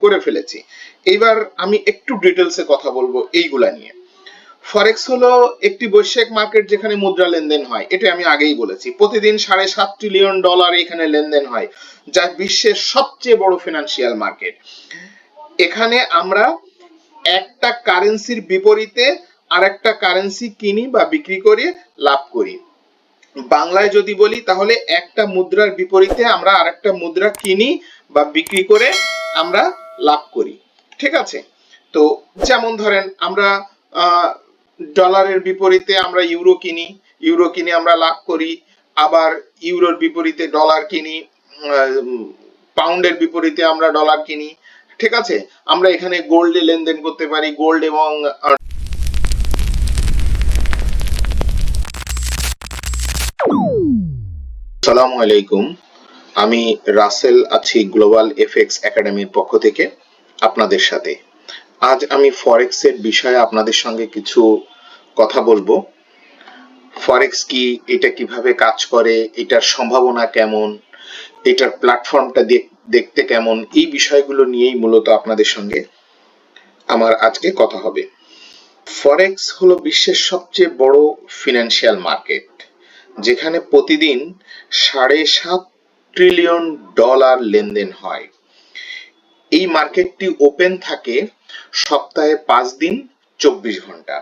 করে ফেলেছি। এইবার আমি একটু ডিটেলসে কথা বলবো এইগুলা নিয়ে। ফরেক্স হলো একটি বৈশ্বিক মার্কেট যেখানে মুদ্রা লেনদেন হয়, এটা আমি আগেই বলেছি। প্রতিদিন $7.5 ট্রিলিয়ন এখানে লেনদেন হয়, যা বিশ্বের সবচেয়ে বড় ফিনান্সিয়াল মার্কেট। এখানে আমরা একটা কারেন্সির বিপরীতে আরেকটা কারেন্সি কিনি বা বিক্রি করে লাভ করি। বাংলায় যদি বলি তাহলে একটা মুদ্রার বিপরীতে আমরা আরেকটা মুদ্রা কিনি বা বিক্রি করে আমরা লাভ করি, ঠিক আছে? তো যেমন ধরেন আমরা ডলারের বিপরীতে আমরা ইউরো কিনি আমরা লাভ করি, আবার ইউরোর বিপরীতে ডলার কিনি, পাউন্ডের বিপরীতে আমরা ডলার কিনি, ঠিক আছে? আমরা এখানে গোল্ডে লেনদেন করতে পারি, গোল্ড এবং আসসালামু আলাইকুম, আমি রাসেল আছি গ্লোবাল এফএক্স একাডেমির পক্ষ থেকে আপনাদের সাথে। আজ আমি ফরেক্স এর বিষয়ে আপনাদের সঙ্গে কিছু কথা বলবো। ফরেক্স কি, এটা কিভাবে কাজ করে, এটার সম্ভাবনা কেমন, এটার প্ল্যাটফর্মটা দেখতে কেমন, এই বিষয়গুলো নিয়েই মূলত আপনাদের সঙ্গে আমার আজকে কথা হবে। ফরেক্স হলো বিশ্বের সবচেয়ে বড় ফিনান্সিয়াল মার্কেট, যেখানে প্রতিদিন $7.5 ট্রিলিয়ন লেনদেন হয়। এই মার্কেটটি ওপেন থাকে সপ্তাহে 5 দিন 24 ঘন্টা।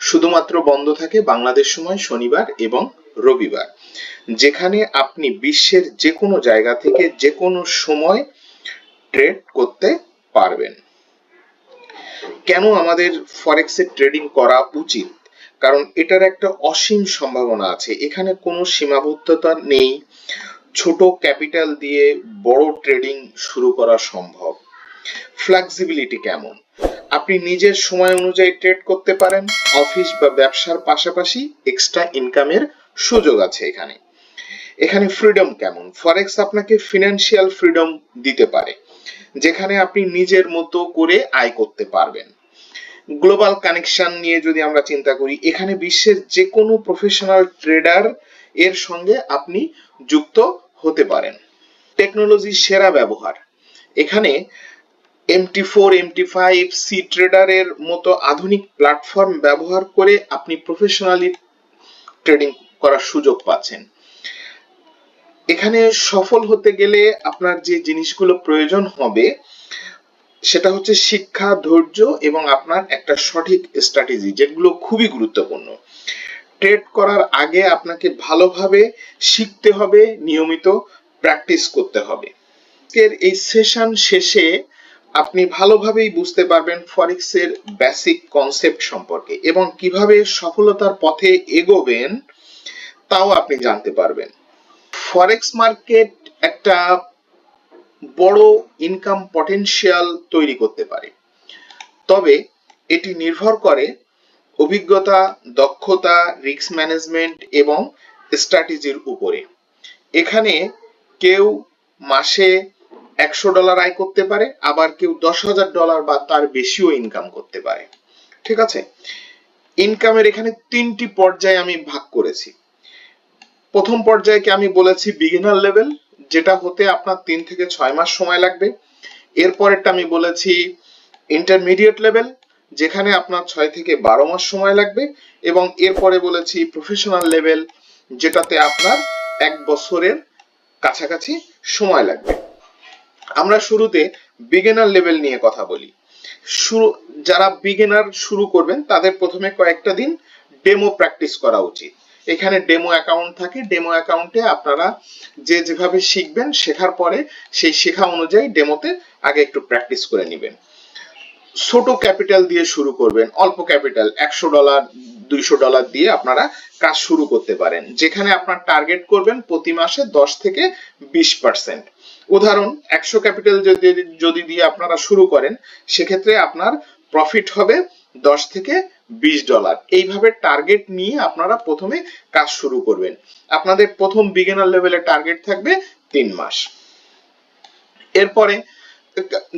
শুধুমাত্র বন্ধ থাকে বাংলাদেশ সময় শনিবার এবং রবিবার, যেখানে আপনি বিশ্বের যে কোনো জায়গা থেকে যে কোনো সময় ট্রেড করতে পারবেন। কেন আমাদের ফরেক্সে ট্রেডিং করা উচিত? কারণ এটার একটা অসীম সম্ভাবনা আছে, এখানে কোনো সীমাবদ্ধতা নেই। ছোট ক্যাপিটাল দিয়ে বড় ট্রেডিং শুরু করা সম্ভব। ফ্লেক্সিবিলিটি কেমন? আপনি নিজের সময় অনুযায়ী ট্রেড করতে পারেন। অফিস বা ব্যবসার পাশাপাশি এক্সট্রা ইনকামের সুযোগ আছে এখানে। এখানে ফ্রিডম কেমন? ফরেক্স আপনাকে ফিনান্সিয়াল ফ্রিডম দিতে পারে, যেখানে আপনি নিজের মতো করে আয় করতে পারবেন। গ্লোবাল কানেকশন নিয়ে যদি আমরা চিন্তা করি, এখানে বিশ্বের যে কোনো প্রফেশনাল ট্রেডার এর সঙ্গে আপনি যুক্ত হতে পারেন। টেকনোলজির সেরা ব্যবহার, এখানে MT4, MT5, সি ট্রেডারের মতো আধুনিক প্ল্যাটফর্ম ব্যবহার করে আপনি প্রফেশনালি ট্রেডিং করার সুযোগ পাচ্ছেন। এখানে সফল হতে গেলে আপনার যে জিনিসগুলো প্রয়োজন হবে সেটা হচ্ছে শিক্ষা, ধৈর্য এবং আপনার একটা সঠিক স্ট্র্যাটেজি, যেগুলো খুবই গুরুত্বপূর্ণ। ট্রেড করার আগে আপনাকে ভালোভাবে শিখতে হবে, নিয়মিত প্র্যাকটিস করতে হবে। এই সেশন শেষে আপনি ভালোভাবেই বুঝতে পারবেন ফরেক্সের বেসিক কনসেপ্ট সম্পর্কে এবং কিভাবে সফলতার পথে এগোবেন তাও আপনি জানতে পারবেন। ফরেক্স মার্কেট একটা বড় ইনকাম পটেনশিয়াল তৈরি করতে পারে, তবে এটি নির্ভর করে অভিজ্ঞতা, দক্ষতা, রিস্ক ম্যানেজমেন্ট এবং স্ট্র্যাটেজির উপরে। এখানে কেউ মাসে $100 আয় করতে পারে, আবার কেউ $10,000 বা তার বেশিও ইনকাম করতে পারে, ঠিক আছে? ইনকামের এখানে 3টি পর্যায়ে আমি ভাগ করেছি। প্রথম পর্যায়কে আমি বলেছি বিগিনার লেভেল, যেটা হতে আপনার 3 থেকে 6 মাস সময় লাগবে। এরপরেরটা আমি বলেছি ইন্টারমিডিয়েট লেভেল, যেখানে আপনার 6 থেকে 12 মাস সময় লাগবে, এবং এরপরে বলেছি প্রফেশনাল লেভেল, যেটাতে আপনার 1 বছরের কাছাকাছি সময় লাগবে। আমরা শুরুতে বিগিনার লেভেল নিয়ে কথা বলি। যারা বিগিনার শুরু করবেন তাদের প্রথমে কয়েকটা দিন ডেমো প্র্যাকটিস করা উচিত। এখানে ডেমো অ্যাকাউন্ট থাকে, ডেমো অ্যাকাউন্টে আপনারা যেভাবে শিখবেন, শেখার পরে সেই শেখা অনুযায়ী ডেমোতে আগে একটু প্র্যাকটিস করে নেবেন। ছোট ক্যাপিটাল দিয়ে শুরু করবেন, অল্প ক্যাপিটাল $100, $200 দিয়ে আপনারা কাজ শুরু করতে পারেন, যেখানে আপনার টার্গেট করবেন প্রতি মাসে 10 থেকে 20%। উদাহরণ, 100 ক্যাপিটাল যদি দিয়ে আপনারা শুরু করেন, সেক্ষেত্রে আপনার প্রফিট হবে $10 থেকে $20। এইভাবে টার্গেট নিয়ে আপনারা প্রথমে কাজ শুরু করবেন। আপনাদের প্রথম বিগিনার লেভেলে টার্গেট থাকবে 3 মাস। এরপরে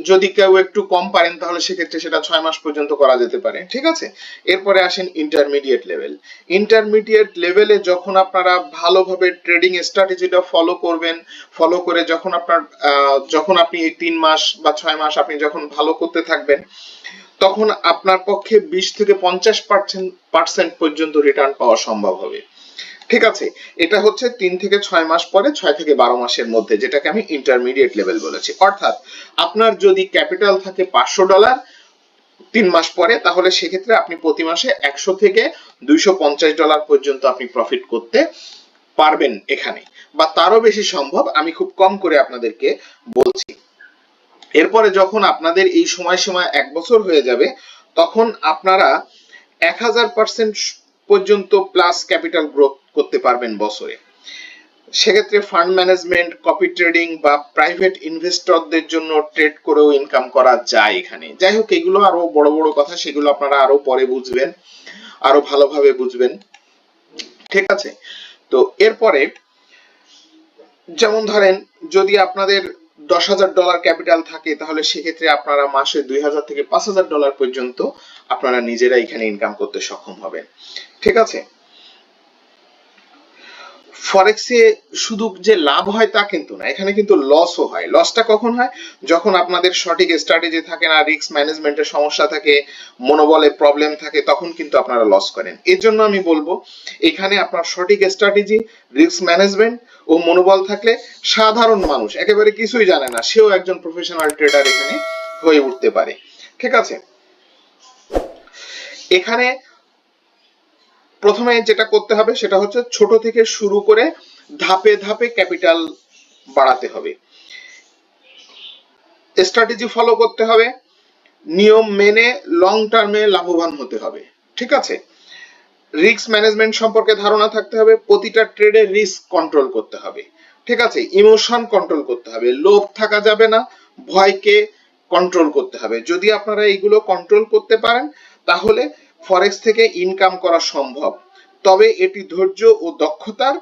যদি কেউ একটু কম পারেন তাহলে সেক্ষেত্রে সেটা 6 মাস পর্যন্ত করা যেতে পারে, ঠিক আছে। এরপরে আসেন ইন্টারমিডিয়েট লেভেল। ইন্টারমিডিয়েট লেভেলে যখন আপনারা ভালোভাবে ট্রেডিং স্ট্র্যাটেজিটা ফলো করবেন, ফলো করে যখন আপনি এই 3 মাস বা 6 মাস আপনি যখন ভালো করতে থাকবেন, তখন আপনার পক্ষে 20 থেকে 50% পর্যন্ত রিটার্ন পাওয়া সম্ভব হবে, ঠিক আছে। এটা হচ্ছে 3 থেকে 6 মাস পরে, 6 থেকে 12 মাসের মধ্যে, যেটাকে আমি ইন্টারমিডিয়েট লেভেল বলেছি। অর্থাৎ আপনার যদি ক্যাপিটাল থাকে $500 3 মাস পরে, তাহলে সেক্ষেত্রে আপনি প্রতি মাসে 100 থেকে $250 পর্যন্ত আপনি প্রফিট করতে পারবেন এখানে, বা তারও বেশি সম্ভব, আমি খুব কম করে আপনাদেরকে বলছি। এরপরে যখন আপনাদের এই সময়সীমা 1 বছর হয়ে যাবে, তখন আপনারা 1000% পর্যন্ত প্লাস ক্যাপিটাল গ্রোথ করতে পারবেন বছরে। সেক্ষেত্রে ফান্ড ম্যানেজমেন্ট, কপি ট্রেডিং বা প্রাইভেট ইনভেস্টরদের জন্য ট্রেড করেও ইনকাম করা যায় এখানে। যাই হোক, এগুলো আরো বড় বড় কথা, সেগুলো আপনারা আরো পরে বুঝবেন, আরো ভালোভাবে বুঝবেন, ঠিক আছে। তো এরপরে যেমন ধরেন, যদি আপনাদের $10,000 ক্যাপিটাল থাকে, তাহলে সেক্ষেত্রে আপনারা মাসে $2,000 থেকে $5,000 পর্যন্ত আপনারা নিজেরা এখানে ইনকাম করতে সক্ষম হবেন, ঠিক আছে। ফরেক্সে শুধু যে লাভ হয় তা কিন্তু না, এখানে কিন্তু লসও হয়। লসটা কখন হয়? যখন আপনাদের সঠিক স্ট্র্যাটেজি থাকে না, রিস্ক ম্যানেজমেন্টের সমস্যা থাকে, মনোবলে প্রবলেম থাকে, তখন কিন্তু আপনারা লস করেন। এর জন্য আমি বলবো, এখানে আপনার সঠিক স্ট্র্যাটেজি, রিস্ক ম্যানেজমেন্ট ও মনোবল থাকলে সাধারণ মানুষ একেবারে কিছুই জানে না, সেও একজন প্রফেশনাল ট্রেডার এখানে হয়ে উঠতে পারে, ঠিক আছে। এখানে প্রথমে যেটা করতে হবে সেটা হচ্ছে ছোট থেকে শুরু করে ধাপে ধাপে ক্যাপিটাল বাড়াতে হবে, স্ট্র্যাটেজি ফলো করতে হবে, নিয়ম মেনে লং টার্মে লাভবান হতে হবে, ঠিক আছে। রিস্ক ম্যানেজমেন্ট সম্পর্কে ধারণা থাকতে হবে, প্রতিটা ট্রেডে রিস্ক কন্ট্রোল করতে হবে, ঠিক আছে। ইমোশন কন্ট্রোল করতে হবে, লোভ থাকা যাবে না, ভয়কে কন্ট্রোল করতে হবে। যদি আপনারা এইগুলো কন্ট্রোল করতে পারেন, তাহলে ফরেক্স থেকে ইনকাম করা সম্ভব। তবে এটি ধৈর্য ও দক্ষতার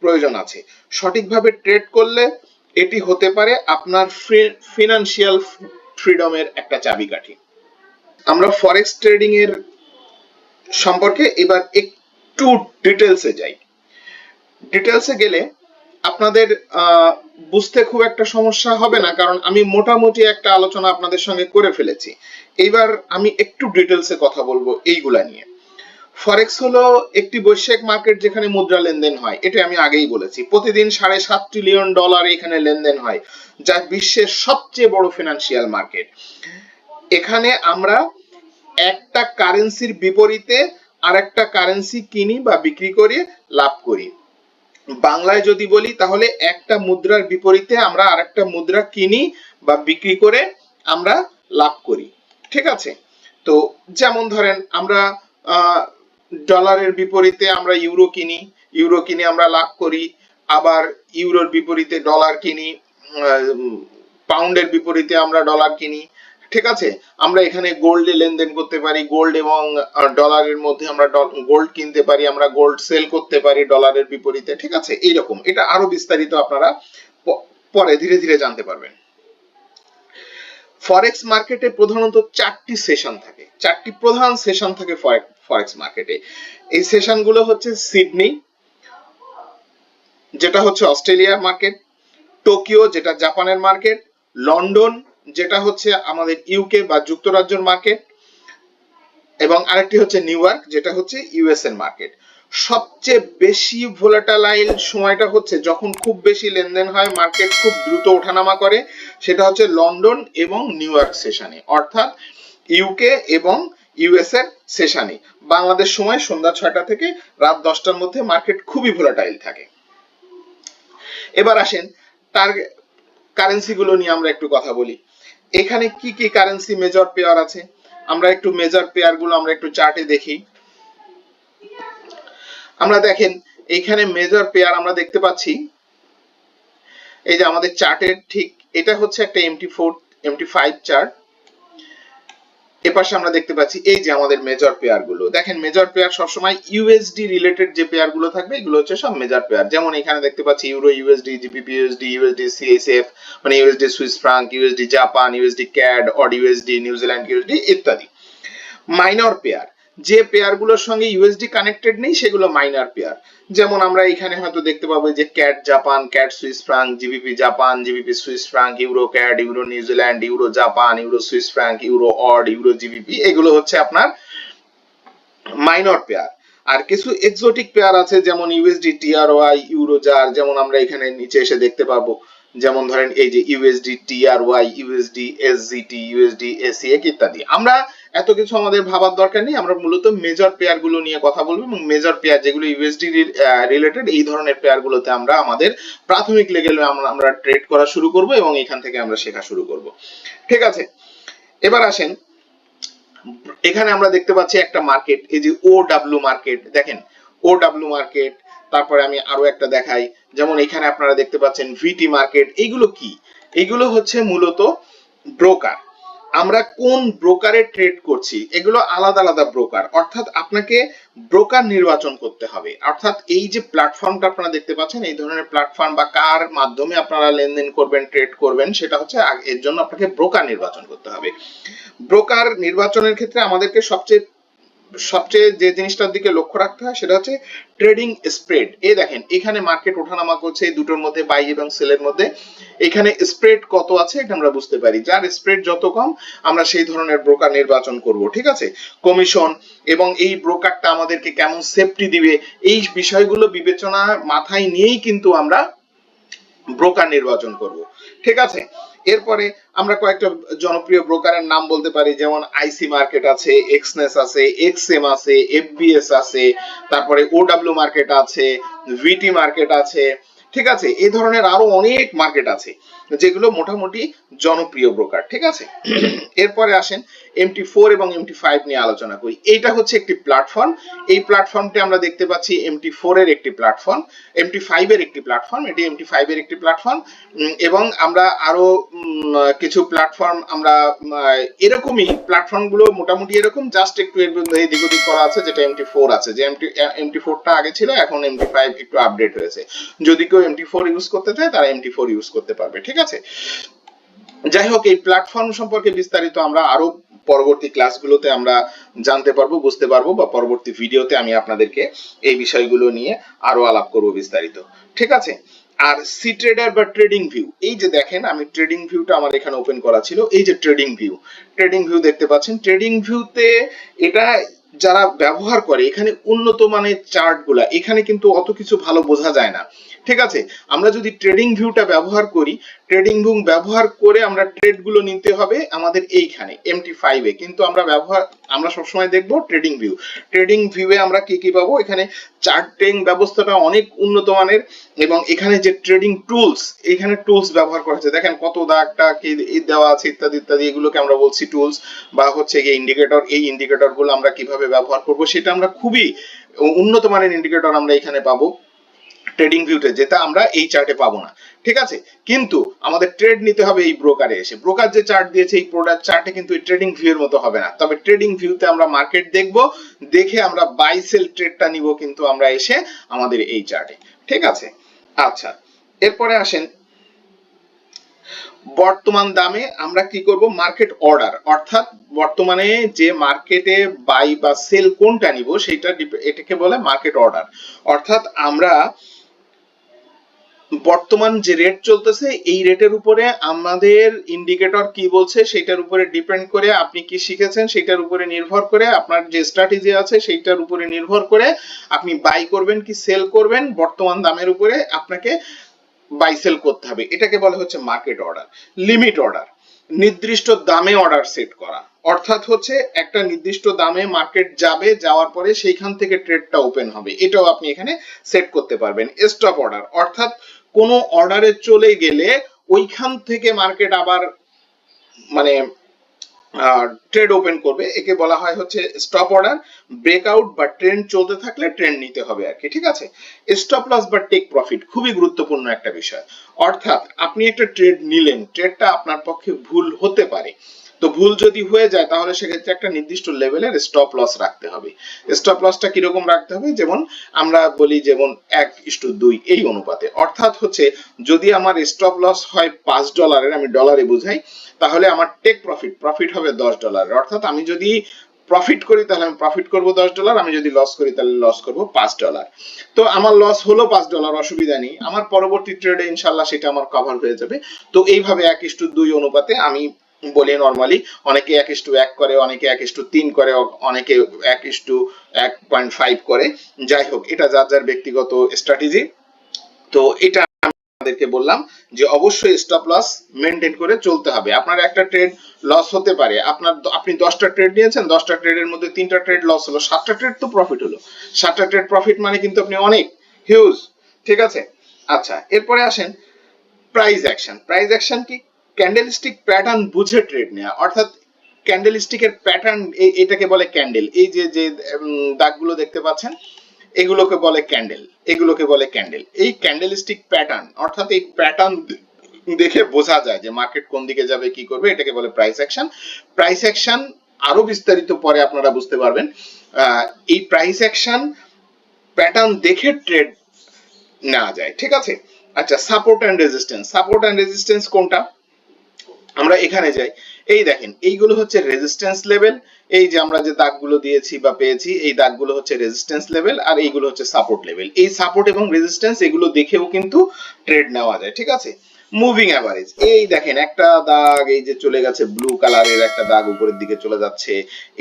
প্রয়োজন আছে। সঠিকভাবে ট্রেড করলে এটি হতে পারে আপনার ফিনান্সিয়াল ফ্রিডমের একটা চাবিকাঠি। আমরা ফরেক্স ট্রেডিং এর সম্পর্কে এবার একটু ডিটেলসে যাই। ডিটেলসে গেলে আপনাদের বুঝতে খুব একটা সমস্যা হবে না, কারণ আমি মোটামুটি একটা আলোচনা আপনাদের সঙ্গে করে ফেলেছি। এইবার আমি একটু ডিটেলসে কথা বলবো এইগুলা নিয়ে। ফরেক্স হলো একটি বৈশ্বিক মার্কেট যেখানে মুদ্রা লেনদেন হয়, এটা আমি আগেই বলেছি। প্রতিদিন $7.5 ট্রিলিয়ন এখানে লেনদেন হয়, যা বিশ্বের সবচেয়ে বড় ফিনান্সিয়াল মার্কেট। এখানে আমরা একটা কারেন্সির বিপরীতে আরেকটা কারেন্সি কিনি বা বিক্রি করে লাভ করি। বাংলায় যদি বলি, তাহলে একটা মুদ্রার বিপরীতে আমরা আরেকটা মুদ্রা কিনি বা বিক্রি করে আমরা লাভ করি, ঠিক আছে। তো যেমন ধরেন, আমরা ডলারের বিপরীতে আমরা ইউরো কিনে আমরা লাভ করি, আবার ইউরোর বিপরীতে ডলার কিনি, পাউন্ডের বিপরীতে আমরা ডলার কিনি, ঠিক আছে। আমরা এখানে গোল্ডে লেনদেন করতে পারি, গোল্ড এবং ডলারের মধ্যে আমরা গোল্ড কিনতে পারি, আমরা গোল্ড সেল করতে পারি ডলারের বিপরীতে, ঠিক আছে। এইরকম, এটা আরো বিস্তারিত আপনারা পরে ধীরে ধীরে জানতে পারবেন। ফরেক্স মার্কেটে প্রধানত 4টি সেশন থাকে, 4টি প্রধান সেশন থাকে ফরেক্স মার্কেটে। এই সেশনগুলো হচ্ছে সিডনি, যেটা হচ্ছে অস্ট্রেলিয়ার মার্কেট, টোকিও, যেটা জাপানের মার্কেট, লন্ডন, যেটা হচ্ছে আমাদের ইউকে বা যুক্তরাজ্যের মার্কেট, এবং আরেকটি হচ্ছে নিউ ইয়র্ক, যেটা হচ্ছে ইউএস এর মার্কেট। সবচেয়ে বেশি ভোলাটাইল সময়টা হচ্ছে যখন খুব বেশি লেনদেন হয়, মার্কেট খুব দ্রুত ওঠানামা করে, সেটা হচ্ছে লন্ডন এবং নিউ ইয়র্ক সেশনে, অর্থাৎ ইউকে এবং ইউএস এর সেশনে। বাংলাদেশ সময় সন্ধ্যা 6টা থেকে রাত 10টার মধ্যে মার্কেট খুবই ভোলাটাইল থাকে। এবার আসেন তার কারেন্সি গুলো নিয়ে আমরা একটু কথা বলি। এখানে কি কি কারেন্সি মেজর পেয়ার আছে, আমরা একটু মেজর পেয়ার গুলো আমরা একটু চার্টে দেখি। আমরা দেখেন এখানে মেজর পেয়ার আমরা দেখতে পাচ্ছি, এই যে আমাদের চার্টের ঠিক এটা হচ্ছে একটা MT4 MT5 চার্ট। এপাশে আমরা দেখতে পাচ্ছি এই যে আমাদের মেজর পেয়ার গুলো, দেখেন মেজর পেয়ার সবসময় ইউএসডি রিলেটেড যে পেয়ার গুলো থাকবে এগুলো হচ্ছে সব মেজর পেয়ার। যেমন এখানে দেখতে পাচ্ছি euro USD, GBP USD, USD CSF মানে USD Swiss franc, USD Japan, USD CAD, AUD USD, New Zealand USD ইত্যাদি। মাইনর পেয়ার, যে পেয়ার গুলোর সঙ্গে ইউএসডি কানেক্টেড নেই সেগুলো মাইনর পেয়ার। যেমন আমরা এখানে হয়তো দেখতে পাবো যে CAD Japan, CAD Swiss Frank, GBP Japan, GBP Swiss Frank, euro CAD, euro New Zealand, euro Japan, euro Swiss Frank, euro odd, euro GBP, এগুলো হচ্ছে আপনার মাইনর পেয়ার। আর কিছু এক্সোটিক পেয়ার আছে যেমন ইউএসডি টিআরওয়াই, ইউরো জার, যেমন আমরা এখানে নিচে এসে দেখতে পাবো, যেমন ধরেন এই যে ইউএসডি টিআরওয়াই, ইউএসডি এসজিটি, ইউএসডি এসিএক ইত্যাদি। আমরা এত কিছু আমাদের ভাবার দরকার নেই, আমরা মূলত মেজর পেয়ার গুলো নিয়ে কথা বলবো এবং মেজর পেয়ার যেগুলো ইউএসডি রিলেটেড এই ধরনের পেয়ার গুলোতে আমরা আমাদের প্রাথমিক লেভেলে আমরা ট্রেড করা শুরু করব এবং এখান থেকে আমরা শেখা শুরু করব। ঠিক আছে, এবার আসেন, এখানে আমরা দেখতে পাচ্ছি একটা মার্কেট, এই যে ওডব্লিউ মার্কেট, দেখেন ওডব্লিউ মার্কেট। তারপরে আমি আরো একটা দেখাই, যেমন এখানে আপনারা দেখতে পাচ্ছেন ভিটি মার্কেট। এইগুলো কি? এইগুলো হচ্ছে মূলত ব্রোকার। আমরা কোন ব্রোকারে ট্রেড করছি এগুলো আলাদা আলাদা ব্রোকার, অর্থাৎ আপনাকে ব্রোকার নির্বাচন করতে হবে। অর্থাৎ এই যে প্ল্যাটফর্মটা আপনারা দেখতে পাচ্ছেন, এই ধরনের প্ল্যাটফর্ম বা কার মাধ্যমে আপনারা লেনদেন করবেন, ট্রেড করবেন, সেটা হচ্ছে এর জন্য আপনাকে ব্রোকার নির্বাচন করতে হবে। ব্রোকার নির্বাচনের ক্ষেত্রে আমাদেরকে সবচেয়ে সবচেয়ে যে জিনিসটার দিকে লক্ষ্য রাখতে হয় সেটা হচ্ছে ট্রেডিং স্প্রেড। এই দেখেন এখানে মার্কেট ওঠানামা করছে এই দুটোর মধ্যে, বাই এবং সেলের মধ্যে। এখানে স্প্রেড কত আছে এটা আমরা বুঝতে পারি, যার স্প্রেড যত কম আমরা সেই ধরনের ব্রোকার নির্বাচন করব। ঠিক আছে, কমিশন এবং এই ব্রোকারটা আমাদেরকে কেমন সেফটি দিবে এই বিষয়গুলো বিবেচনা মাথায় নিয়েই কিন্তু আমরা ব্রোকার নির্বাচন করব। ঠিক আছে, এরপরে আমরা কয়েকটা জনপ্রিয় ব্রোকারের নাম বলতে পারি, যেমন আইসি মার্কেট আছে, এক্সনেস আছে, এক্সএম আছে, এফবিএস আছে, তারপরে ওডব্লিউ মার্কেট আছে, ভিটি মার্কেট আছে। ঠিক আছে, এই ধরনের আরো অনেক মার্কেট আছে যেগুলো মোটামুটি জনপ্রিয় ব্রোকার। ঠিক আছে, এরপরে আসেন MT4 এবং MT5 নিয়ে আলোচনা করি। এইটা হচ্ছে একটি প্ল্যাটফর্ম, এই প্ল্যাটফর্মটি আমরা দেখতে পাচ্ছি MT4 এর একটি প্ল্যাটফর্ম, MT5 এর একটি প্ল্যাটফর্ম, এটি MT5 এর একটি প্ল্যাটফর্ম। এবং আমরা আরো কিছু প্ল্যাটফর্ম আমরা এরকমই প্ল্যাটফর্ম গুলো মোটামুটি এরকম, জাস্ট একটু এর মধ্যে এদিক ওদিক করা আছে, যেটা MT4 আছে, যে MT4 টা আগে ছিল, এখন MT5 একটু আপডেট হয়েছে। যদি কেউ MT4 ইউজ করতে চায় তারা MT4 ইউজ করতে পারবে। ঠিক আছে, যাই হোক এই প্ল্যাটফর্ম সম্পর্কে বিস্তারিত আমরা আরো পরবর্তী ক্লাসগুলোতে আমরা জানতে পারবো, বুঝতে পারবো, বা পরবর্তী ভিডিওতে আমি আপনাদেরকে এই বিষয়গুলো নিয়ে আরো আলাপ করব বিস্তারিত। ঠিক আছে, আর সি ট্রেডার বা ট্রেডিং ভিউ, এই যে দেখেন আমি ট্রেডিং ভিউটা আমার এখানে ওপেন করা ছিল, এই যে ট্রেডিং ভিউ দেখতে পাচ্ছেন। ট্রেডিং ভিউতে এটা যারা ব্যবহার করে, এখানে উন্নত মানের চার্ট গুলা, এখানে কিন্তু অত কিছু ভালো বোঝা যায় না। ঠিক আছে, আমরা যদি ট্রেডিং ভিউটা ব্যবহার করি, ট্রেডিং ভিউ ব্যবহার করে আমরা ট্রেড গুলো নিতে হবে আমাদের এইখানে MT5 এ, কিন্তু আমরা সবসময় দেখবো ট্রেডিং ভিউয়ে আমরা কি কি পাবো, এখানে চার্টিং ব্যবস্থাটা অনেক উন্নত মানের, এবং এখানে যে ট্রেডিং টুলস, এখানে টুলস ব্যবহার করা হয়েছে, দেখেন কত দাগটা কি দেওয়া আছে ইত্যাদি ইত্যাদি, এগুলোকে আমরা বলছি টুলস বা হচ্ছে এই ইন্ডিকেটর। এই ইন্ডিকেটর গুলো আমরা কিভাবে ব্যবহার করব সেটা আমরা খুবই উন্নত মানের ইন্ডিকেটর আমরা এখানে পাবো ট্রেডিং ভিউতে, যেটা আমরা এই চার্টে পাবো না। ঠিক আছে, কিন্তু আমাদের ট্রেড নিতে হবে এই ব্রোকারে এসে। ব্রোকার যে চার্ট দিয়েছে এই প্রোডাক্ট চার্টে কিন্তু এই ট্রেডিং ভিউ এর মতো হবে না, তবে ট্রেডিং ভিউতে আমরা মার্কেট দেখব, দেখে আমরা বাই সেল ট্রেডটা নিব কিন্তু আমরা এসে আমাদের এই চার্টে। ঠিক আছে, আচ্ছা এরপরে আসেন বর্তমান দামে আমরা কি করব, মার্কেট অর্ডার, অর্থাৎ বর্তমানে যে মার্কেটে বাই বা সেল কোনটা নিব সেটা, এটাকে বলে মার্কেট অর্ডার। অর্থাৎ আমরা বর্তমান যে রেট চলতেছে এই রেটের উপরে আমাদের ইন্ডিকেটর কি বলছে সেটার উপরে ডিপেন্ড করে, আপনি কি শিখেছেন সেটার উপরে নির্ভর করে, আপনার যে স্ট্র্যাটেজি আছে সেইটার উপরে নির্ভর করে আপনি বাই করবেন কি সেল করবেন, বর্তমান দামের উপরে আপনাকে বাই সেল করতে হবে। এটাকে বলা হচ্ছে মার্কেট অর্ডার। লিমিট অর্ডার, নির্দিষ্ট দামে অর্ডার সেট করা, অর্থাৎ হচ্ছে একটা নির্দিষ্ট দামে মার্কেট যাবে, যাওয়ার পরে সেইখান থেকে ট্রেডটা ওপেন হবে, এটাও আপনি এখানে সেট করতে পারবেন। স্টপ অর্ডার, অর্থাৎ কোনো অর্ডারে চলে গেলে ওইখান থেকে মার্কেট আবার মানে ট্রেড ওপেন করবে, একে বলা হয় হচ্ছে স্টপ অর্ডার। ব্রেকআউট বা ট্রেন্ড চলতে থাকলে ট্রেন্ড নিতে হবে আর কি। ঠিক আছে, স্টপ লস বা টেক প্রফিট খুবই গুরুত্বপূর্ণ একটা বিষয়। অর্থাৎ আপনি একটা ট্রেড নিলেন, ট্রেডটা আপনার পক্ষে ভুল হতে পারে, তো ভুল যদি হয়ে যায় তাহলে সেক্ষেত্রে একটা নির্দিষ্ট লেভেলের স্টপ লস রাখতে হবে। স্টপ লসটা কিরকম রাখতে হবে, যেমন আমরা বলি যেমন 1:2 এই অনুপাতে, অর্থাৎ হচ্ছে যদি আমার স্টপ লস হয় $5, আমি ডলারে বুঝাই, তাহলে আমার টেক প্রফিট হবে $10। অর্থাৎ আমি যদি প্রফিট করি তাহলে আমি প্রফিট করব $10, আমি যদি লস করি তাহলে লস করব $5। তো আমার লস হলো $5, অসুবিধা নেই, আমার পরবর্তী ট্রেডে ইনশাল্লাহ সেটা আমার কভার হয়ে যাবে। তো এইভাবে 1:2 অনুপাতে আমি বলি নরমালি, অনেকে 1:1 করে, অনেকে 1:3 করে, অনেকে 1:1.5 করে। যাই হোক, এটা যার যার ব্যক্তিগত স্ট্র্যাটেজি। তো এটা আপনাদেরকে বললাম যে অবশ্যই স্টপ লস মেনটেন করে চলতে হবে। আপনার একটা ট্রেড লস হতে পারে, আপনি 10টা ট্রেড নিয়েছেন, 10টা ট্রেডের মধ্যে 3টা ট্রেড লস হলো, 7টা ট্রেড তো প্রফিট হলো। 7টা ট্রেড প্রফিট মানে কিন্তু আপনি অনেক হিউজ, ঠিক আছে। আচ্ছা, এরপরে আসেন প্রাইস অ্যাকশন। প্রাইস অ্যাকশন কি? ক্যান্ডেলস্টিক প্যাটার্ন বুঝে ট্রেড নেওয়া, অর্থাৎ ক্যান্ডেলস্টিকের প্যাটার্ন, এটাকে বলে ক্যান্ডেল। এই যে যে দাগগুলো দেখতে পাচ্ছেন এগুলোকে বলে ক্যান্ডেল, এগুলোকে বলে ক্যান্ডেল। এই ক্যান্ডেলস্টিক প্যাটার্ন, অর্থাৎ এই প্যাটার্ন দেখে বোঝা যায় যে মার্কেট কোন দিকে যাবে, কি করবে, এটাকে বলে প্রাইস অ্যাকশন। প্রাইস অ্যাকশন আরো বিস্তারিত পরে আপনারা বুঝতে পারবেন। এই প্রাইস অ্যাকশন প্যাটার্ন দেখে ট্রেড নেওয়া যায়, ঠিক আছে। আচ্ছা, support and resistance. Support and resistance কোনটা? আমরা এখানে যাই, এই দেখেন এইগুলো হচ্ছে রেজিস্ট্যান্স লেভেল। এই যে আমরা যে দাগগুলো দিয়েছি বা পেয়েছি, এই দাগগুলো হচ্ছে রেজিস্ট্যান্স লেভেল, আর এইগুলো হচ্ছে সাপোর্ট লেভেল। এই সাপোর্ট এবং রেজিস্ট্যান্স এগুলো দেখেও কিন্তু ট্রেড নেওয়া যায়, ঠিক আছে। মুভিং অ্যাভারেজ, এই দেখেন একটা দাগ এই যে চলে গেছে, ব্লু কালারের একটা দাগ উপরের দিকে চলে যাচ্ছে,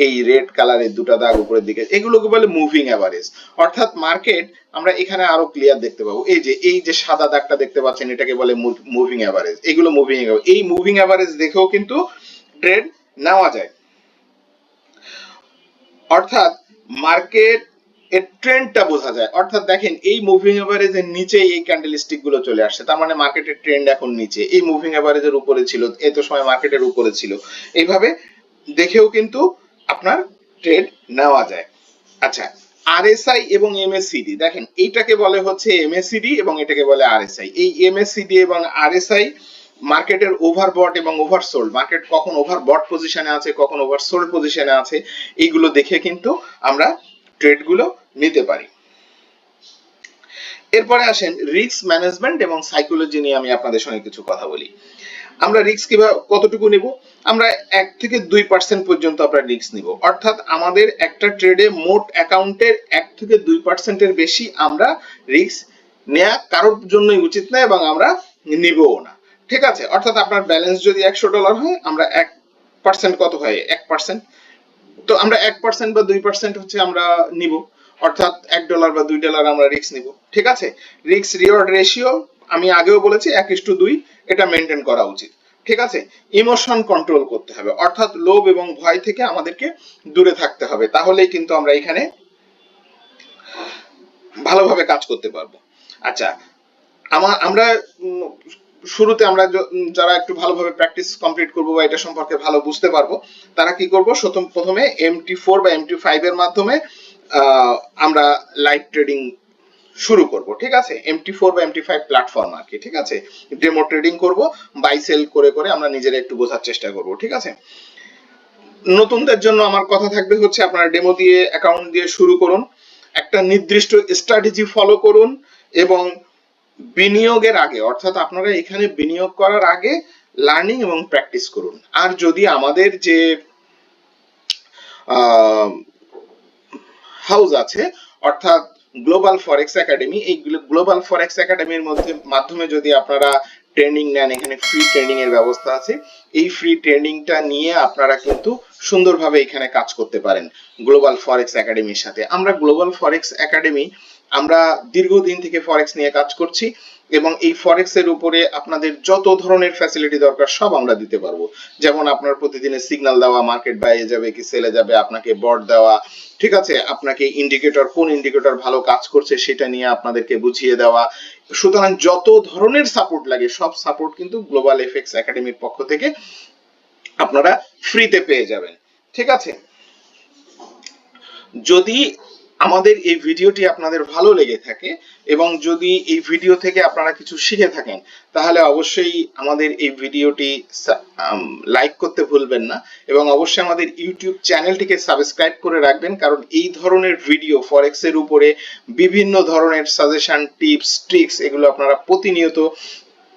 এই রেড কালারের দুটো দাগ উপরের দিকে, এগুলোকে বলে মুভিং অ্যাভারেজ। অর্থাৎ মার্কেট, আমরা এখানে আরো ক্লিয়ার দেখতে পাবো, এই যে সাদা দাগটা দেখতে পাচ্ছেন, এটাকে বলে মুভিং অ্যাভারেজ। এগুলো মুভিং অ্যাভারেজ, এই মুভিং অ্যাভারেজ দেখেও কিন্তু ট্রেড নেওয়া যায়। অর্থাৎ মার্কেট এর ট্রেন্ডটা বোঝা যায়। অর্থাৎ দেখেন এই মুভিং এভারেজের নিচে এই ক্যান্ডেলস্টিক গুলো চলে আসছে, তার মানে মার্কেটের ট্রেন্ড এখন নিচে, এই মুভিং এভারেজের উপরে ছিল, এত সময় মার্কেটের উপরে ছিল। এইভাবে দেখেও কিন্তু আপনার ট্রেড নেওয়া যায়। আচ্ছা, আরএসআই এবং এমএসসিডি, দেখেন এইটাকে বলে হচ্ছে এমএসসিডি এবং এটাকে বলে আরএসআই। এই এমএসসিডি এবং আরএসআই মার্কেটের ওভারবট এবং ওভারসোল্ড, মার্কেট কখন ওভারবট পজিশনে আছে, কখন ওভারসোল্ড পজিশনে আছে, এইগুলো দেখে কিন্তু আমরা ট্রেড গুলো নিতে পারি। এরপরে আসেন রিস্ক ম্যানেজমেন্ট এবং সাইকোলজি নিয়ে আমি আপনাদের সঙ্গে কিছু কথা বলি। আমরা রিস্ক কিভাবে কতটুকু নিব? আমরা 1 থেকে 2% পর্যন্ত আমরা রিস্ক নিব। অর্থাৎ আমাদের একটা ট্রেডে মোট অ্যাকাউন্টের 1 থেকে 2% এর বেশি আমরা রিস্ক নেওয়া কারোর জন্যই উচিত না, এবং আমরা নিবও না, ঠিক আছে। অর্থাৎ আপনার ব্যালেন্স যদি $100 হয়, আমরা 1% কত হয়? 1%। তো আমরা 1% বা 2% হচ্ছে আমরা নিব, অর্থাৎ $1 বা $2 আমরা রিস্ক নিব, ঠিক আছে। রিস্ক রিওয়ার্ড রেশিও আমি আগেও বলেছি 1:2 এটা মেনটেন করা উচিত, ঠিক আছে। ইমোশন কন্ট্রোল করতে হবে, অর্থাৎ লোভ এবং ভয় থেকে আমাদেরকে দূরে থাকতে হবে, তাহলেই কিন্তু আমরা এখানে ভালোভাবে কাজ করতে পারবো। আচ্ছা, আমরা শুরুতে আমরা যারা একটু ভালোভাবে প্র্যাকটিস কমপ্লিট করবো বা এটা সম্পর্কে ভালো বুঝতে পারবো, তারা কি করবো, প্রথমে MT4 বা MT5 এর মাধ্যমে আমরা লাইভ ট্রেডিং শুরু করব, ঠিক আছে। MT4 বা MT5 প্ল্যাটফর্ম আর কি, ঠিক আছে। ডেমো ট্রেডিং করব, বাই সেল করে করে আমরা নিজেরা একটু বোঝার চেষ্টা করব, ঠিক আছে। নতুনদের জন্য আমার কথা থাকবে হচ্ছে, আপনারা ডেমো দিয়ে অ্যাকাউন্ট দিয়ে শুরু করুন, একটা নির্দিষ্ট স্ট্র্যাটেজি ফলো করুন, এবং বিনিয়োগের আগে, অর্থাৎ আপনারা এখানে বিনিয়োগ করার আগে লার্নিং এবং প্র্যাকটিস করুন। আর যদি আমাদের যে হাউস আছে, অর্থাৎ গ্লোবাল ফরেক্স একাডেমি, এই গ্লোবাল ফরেক্স একাডেমির মাধ্যমে যদি আপনারা ট্রেনিং নেন, এখানে ফ্রি ট্রেনিং এর ব্যবস্থা আছে। এই ফ্রি ট্রেনিংটা নিয়ে আপনারা কিন্তু সুন্দরভাবে এখানে কাজ করতে পারেন গ্লোবাল ফরেক্স একাডেমির সাথে। আমরা গ্লোবাল ফরেক্স একাডেমি, আমরা দীর্ঘদিন থেকে ফরেক্স নিয়ে কাজ করছি, এবং এই ফরেক্স এর উপরে আপনাদের যত ধরনের ফ্যাসিলিটি দরকার সব আমরা দিতে পারবো। যেমন আপনার প্রতিদিনের সিগন্যাল দেওয়া, মার্কেট বাইরে যাবে কি সেলে যাবে, আপনাকে বট দেওয়া, ঠিক আছে, আপনাকে ইন্ডিকেটর, কোন ইন্ডিকেটর ভালো কাজ করছে সেটা নিয়ে আপনাদেরকে বুঝিয়ে দেওয়া। সুতরাং যত ধরনের সাপোর্ট লাগে সব সাপোর্ট কিন্তু গ্লোবাল এফএক্স একাডেমির পক্ষ থেকে আপনারা ফ্রিতে পেয়ে যাবেন, ঠিক আছে। যদি আমাদের এই ভিডিওটি আপনাদের ভালো লেগে থাকে এবং যদি এই ভিডিও থেকে আপনারা কিছু শিখে থাকেন তাহলে অবশ্যই আমাদের এই ভিডিওটি লাইক করতে ভুলবেন না এবং অবশ্যই আমাদের ইউটিউব চ্যানেলটিকে সাবস্ক্রাইব করে রাখবেন, কারণ এই ধরনের ভিডিও ফরেক্স এর উপরে বিভিন্ন ধরনের সাজেশন, টিপস, ট্রিক্স এগুলো আপনারা প্রতিনিয়ত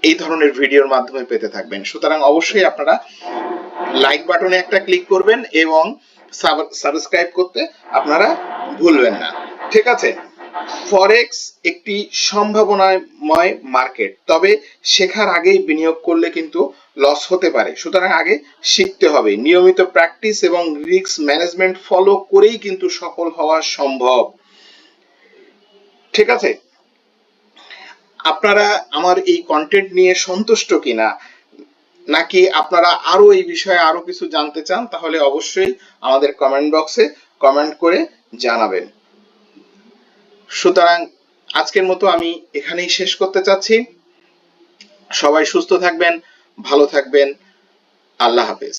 এই ধরনের ভিডিওর মাধ্যমে পেতে থাকবেন। সুতরাং অবশ্যই আপনারা লাইক বাটনে একটা ক্লিক করবেন এবং সাবস্ক্রাইব করতে আপনারা ভুলবেন না, ঠিক আছে? ফরেক্স একটি সম্ভাবনাময় মার্কেট, তবে শেখার আগেই বিনিয়োগ করলে কিন্তু লস হতে পারে। সুতরাং আগে শিখতে হবে, নিয়মিত প্র্যাকটিস এবং রিস্ক ম্যানেজমেন্ট ফলো করেই কিন্তু সফল হওয়া সম্ভব, ঠিক আছে? আপনারা আমার এই কন্টেন্ট নিয়ে সন্তুষ্ট কিনা, নাকি আপনারা আরো এই বিষয়ে আরো কিছু জানতে চান, তাহলে অবশ্যই আমাদের কমেন্ট বক্সে কমেন্ট করে জানাবেন। সুতরাং আজকের মতো আমি এখানেই শেষ করতে চাচ্ছি। সবাই সুস্থ থাকবেন, ভালো থাকবেন। আল্লাহ হাফেজ।